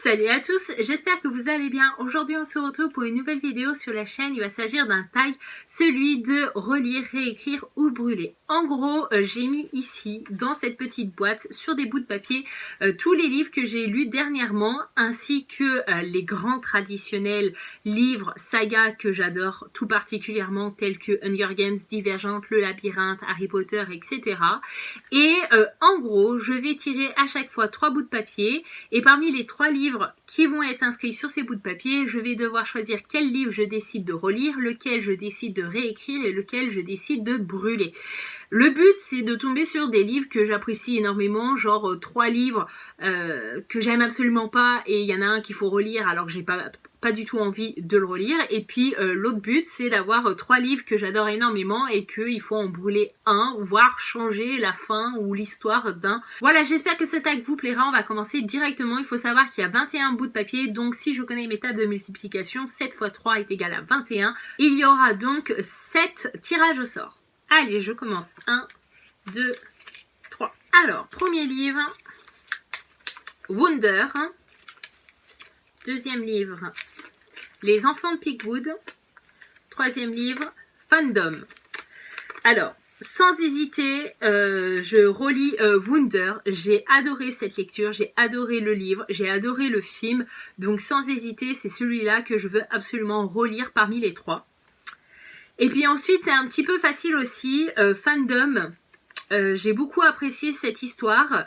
Salut à tous, j'espère que vous allez bien. Aujourd'hui on se retrouve pour une nouvelle vidéo sur la chaîne. Il va s'agir d'un tag, celui de relire, réécrire ou brûler. En gros, j'ai mis ici, dans cette petite boîte, sur des bouts de papier, tous les livres que j'ai lus dernièrement, ainsi que les grands traditionnels livres, sagas que j'adore tout particulièrement, tels que Hunger Games, Divergente, Le Labyrinthe, Harry Potter, etc. Et en gros, je vais tirer à chaque fois 3 bouts de papier, et parmi les 3 livres qui vont être inscrits sur ces bouts de papier, je vais devoir choisir quel livre je décide de relire, lequel je décide de réécrire et lequel je décide de brûler. Le but, c'est de tomber sur des livres que j'apprécie énormément, genre 3 livres que j'aime absolument pas et il y en a un qu'il faut relire alors que j'ai pas du tout envie de le relire. Et puis l'autre but, c'est d'avoir 3 livres que j'adore énormément et qu'il faut en brûler un, voire changer la fin ou l'histoire d'un. Voilà, j'espère que ce tag vous plaira. On va commencer directement. Il faut savoir qu'il y a 21 bouts de papier, donc si je connais mes tables de multiplication, 7 x 3 est égal à 21. Il y aura donc 7 tirages au sort. Allez, je commence. 1, 2, 3. Alors, premier livre, Wonder. Deuxième livre, Les enfants de Pigwood. Troisième livre, Fandom. Alors, sans hésiter, je relis Wonder. J'ai adoré cette lecture, j'ai adoré le livre, j'ai adoré le film. Donc, sans hésiter, c'est celui-là que je veux absolument relire parmi les 3. Et puis ensuite, c'est un petit peu facile aussi, Fandom. J'ai beaucoup apprécié cette histoire.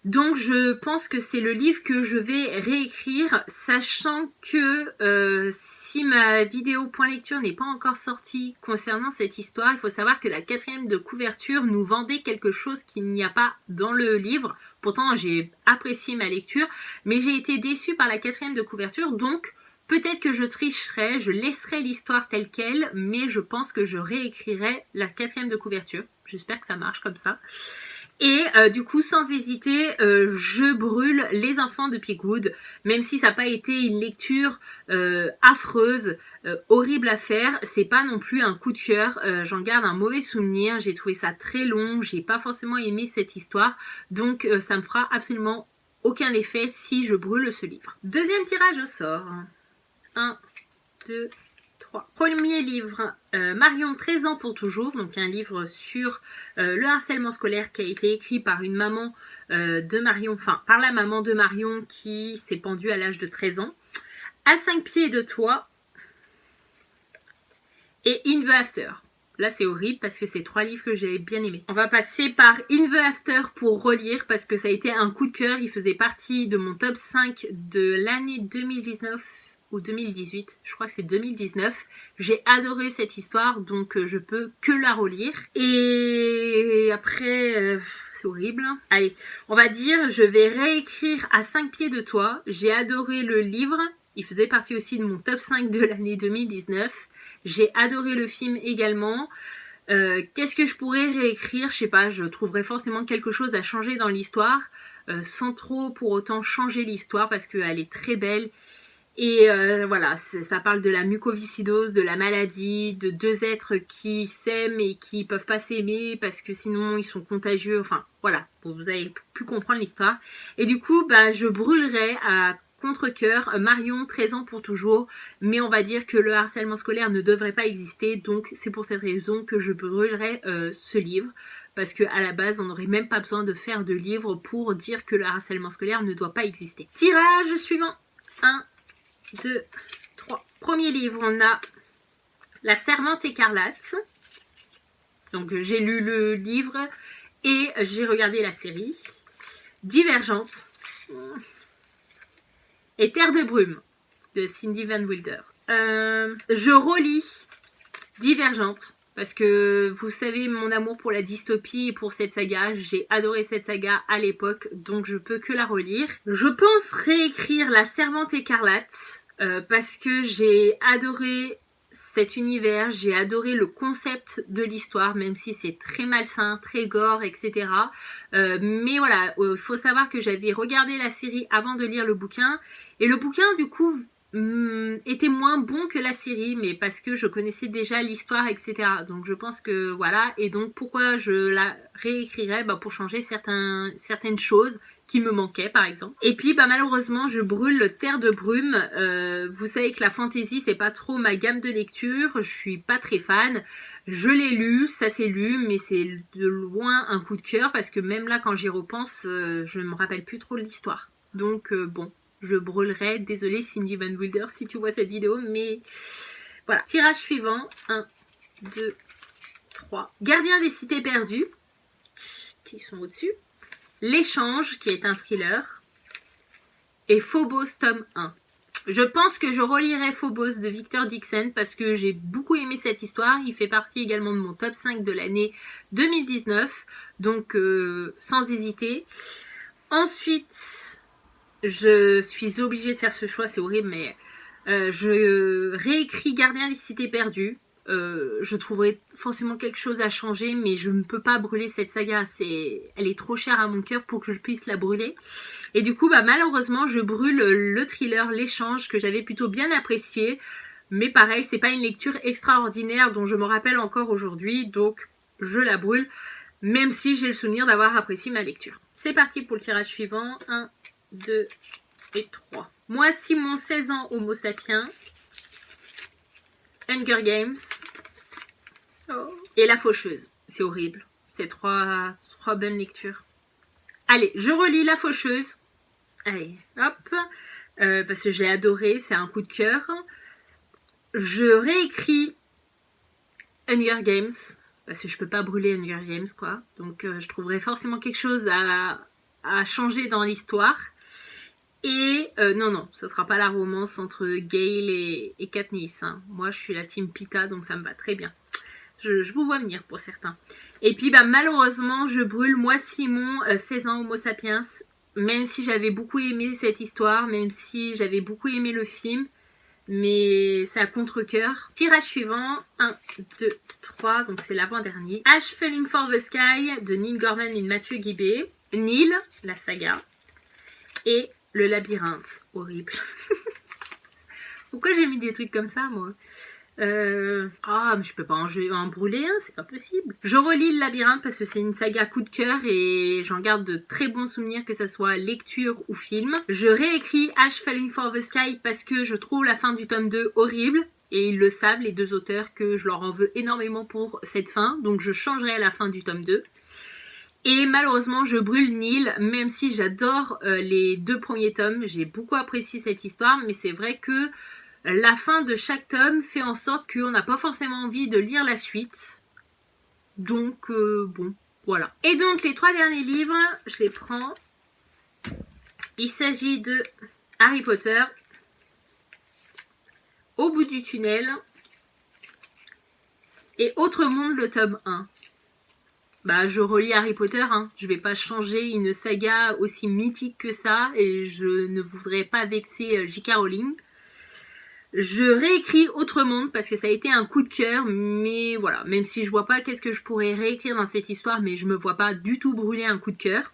Donc je pense que c'est le livre que je vais réécrire, sachant que si ma vidéo point lecture n'est pas encore sortie concernant cette histoire, il faut savoir que la 4e de couverture nous vendait quelque chose qu'il n'y a pas dans le livre. Pourtant j'ai apprécié ma lecture, mais j'ai été déçue par la 4e de couverture, donc peut-être que je tricherai, je laisserai l'histoire telle qu'elle, mais je pense que je réécrirai la 4e de couverture. J'espère que ça marche comme ça. Et du coup, sans hésiter, je brûle Les enfants de Pigwood, même si ça n'a pas été une lecture affreuse, horrible à faire. C'est pas non plus un coup de cœur, j'en garde un mauvais souvenir. J'ai trouvé ça très long, j'ai pas forcément aimé cette histoire, donc ça me fera absolument aucun effet si je brûle ce livre. Deuxième tirage au sort. 1, 2, 3. Premier livre, Marion, 13 ans pour toujours, donc un livre sur le harcèlement scolaire qui a été écrit par une maman de Marion, enfin par la maman de Marion qui s'est pendue à l'âge de 13 ans. À 5 pieds de toi et In the After. Là, c'est horrible parce que c'est 3 livres que j'ai bien aimés. On va passer par In the After pour relire parce que ça a été un coup de cœur. Il faisait partie de mon top 5 de l'année 2019 ou 2018. Je crois que c'est 2019. J'ai adoré cette histoire, donc je peux que la relire. Et après, c'est horrible. Allez, on va dire, je vais réécrire À 5 pieds de toi. J'ai adoré le livre. Il faisait partie aussi de mon top 5 de l'année 2019. J'ai adoré le film également. Qu'est-ce que je pourrais réécrire? Je sais pas, je trouverais forcément quelque chose à changer dans l'histoire, sans trop pour autant changer l'histoire parce qu'elle est très belle. Et voilà, ça parle de la mucoviscidose, de la maladie, de 2 êtres qui s'aiment et qui peuvent pas s'aimer parce que sinon ils sont contagieux. Enfin voilà, vous avez pu comprendre l'histoire. Et du coup, je brûlerai à contre-cœur Marion, 13 ans pour toujours, mais on va dire que le harcèlement scolaire ne devrait pas exister, donc c'est pour cette raison que je brûlerai ce livre, parce qu'à la base on n'aurait même pas besoin de faire de livre pour dire que le harcèlement scolaire ne doit pas exister. Tirage suivant. 1, 2, 3. Premier livre, on a La Servante écarlate. Donc j'ai lu le livre et j'ai regardé la série. Divergente. Et Terre de brume de Cindy Van Wilder. Je relis Divergente parce que vous savez mon amour pour la dystopie et pour cette saga. J'ai adoré cette saga à l'époque, donc je peux que la relire. Je pense réécrire La Servante écarlate parce que j'ai adoré cet univers, j'ai adoré le concept de l'histoire, même si c'est très malsain, très gore, etc. Mais voilà, il faut savoir que j'avais regardé la série avant de lire le bouquin. Et le bouquin, du coup, était moins bon que la série, mais parce que je connaissais déjà l'histoire, etc. Donc je pense que voilà, et donc pourquoi je la réécrirais, pour changer certaines choses qui me manquaient par exemple. Et puis malheureusement je brûle Terre de Brume. Vous savez que la fantasy c'est pas trop ma gamme de lecture, je suis pas très fan. Je l'ai lu, ça s'est lu, mais c'est de loin un coup de cœur parce que même là quand j'y repense, je ne me rappelle plus trop de l'histoire. Donc bon, je brûlerai. Désolée Cindy Van Wilder si tu vois cette vidéo, mais voilà. Tirage suivant. 1, 2, 3. Gardien des cités perdues, qui sont au-dessus. L'échange, qui est un thriller. Et Phobos, tome 1. Je pense que je relirai Phobos de Victor Dixon parce que j'ai beaucoup aimé cette histoire. Il fait partie également de mon top 5 de l'année 2019. Donc, sans hésiter. Ensuite, je suis obligée de faire ce choix, c'est horrible, mais je réécris Gardien des cités perdues. Je trouverai forcément quelque chose à changer, mais je ne peux pas brûler cette saga. Elle est trop chère à mon cœur pour que je puisse la brûler. Et du coup, malheureusement, je brûle le thriller L'échange que j'avais plutôt bien apprécié. Mais pareil, c'est pas une lecture extraordinaire dont je me rappelle encore aujourd'hui, donc je la brûle, même si j'ai le souvenir d'avoir apprécié ma lecture. C'est parti pour le tirage suivant. 1, 2 et 3. Moi, Simon, 16 ans, Homo sapiens. Hunger Games. Oh. Et La Faucheuse. C'est horrible. C'est trois bonnes lectures. Allez, je relis La Faucheuse. Allez, hop. Parce que j'ai adoré, c'est un coup de cœur. Je réécris Hunger Games. Parce que je peux pas brûler Hunger Games, quoi. Donc, je trouverai forcément quelque chose à changer dans l'histoire. Et non, ce sera pas la romance entre Gale et Katniss. Hein. Moi, je suis la team Pita, donc ça me va très bien. Je vous vois venir pour certains. Et puis, malheureusement, je brûle Moi Simon, 16 ans, Homo sapiens. Même si j'avais beaucoup aimé cette histoire, même si j'avais beaucoup aimé le film, mais c'est à contre-cœur. Tirage suivant, 1, 2, 3, donc c'est l'avant-dernier. Ash Falling for the Sky de Neil Gordon et Mathieu Guibé. Neil, la saga. Et Le Labyrinthe, horrible. Pourquoi j'ai mis des trucs comme ça, moi? Mais je peux pas en brûler un, c'est pas possible. Je relis Le Labyrinthe parce que c'est une saga coup de cœur et j'en garde de très bons souvenirs, que ça soit lecture ou film. Je réécris Ash Falling for the Sky parce que je trouve la fin du tome 2 horrible. Et ils le savent, les deux auteurs, que je leur en veux énormément pour cette fin. Donc je changerai la fin du tome 2. Et malheureusement, je brûle Neil, même si j'adore les 2 premiers tomes. J'ai beaucoup apprécié cette histoire, mais c'est vrai que la fin de chaque tome fait en sorte qu'on n'a pas forcément envie de lire la suite. Donc, bon, voilà. Et donc, les 3 derniers livres, je les prends. Il s'agit de Harry Potter, Au bout du tunnel et Autre monde, le tome 1. Je relis Harry Potter, hein. Je vais pas changer une saga aussi mythique que ça et je ne voudrais pas vexer J.K. Rowling. Je réécris Autre monde parce que ça a été un coup de cœur, mais voilà, même si je vois pas qu'est-ce que je pourrais réécrire dans cette histoire, mais je me vois pas du tout brûler un coup de cœur.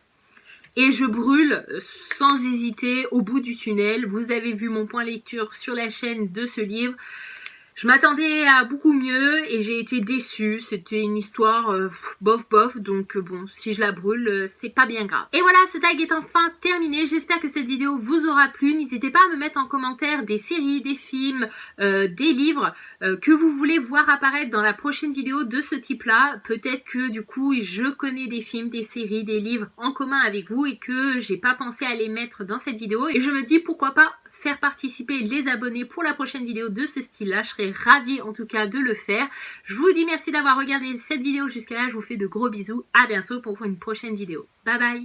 Et je brûle sans hésiter Au bout du tunnel. Vous avez vu mon point lecture sur la chaîne de ce livre. Je m'attendais à beaucoup mieux et j'ai été déçue. C'était une histoire bof, donc bon, si je la brûle, c'est pas bien grave. Et voilà, ce tag est enfin terminé. J'espère que cette vidéo vous aura plu. N'hésitez pas à me mettre en commentaire des séries, des films, des livres que vous voulez voir apparaître dans la prochaine vidéo de ce type-là. Peut-être que du coup, je connais des films, des séries, des livres en commun avec vous et que j'ai pas pensé à les mettre dans cette vidéo. Et je me dis pourquoi pas faire participer les abonnés pour la prochaine vidéo de ce style-là. Je serais ravie en tout cas de le faire. Je vous dis merci d'avoir regardé cette vidéo jusqu'à là. Je vous fais de gros bisous. À bientôt pour une prochaine vidéo. Bye bye.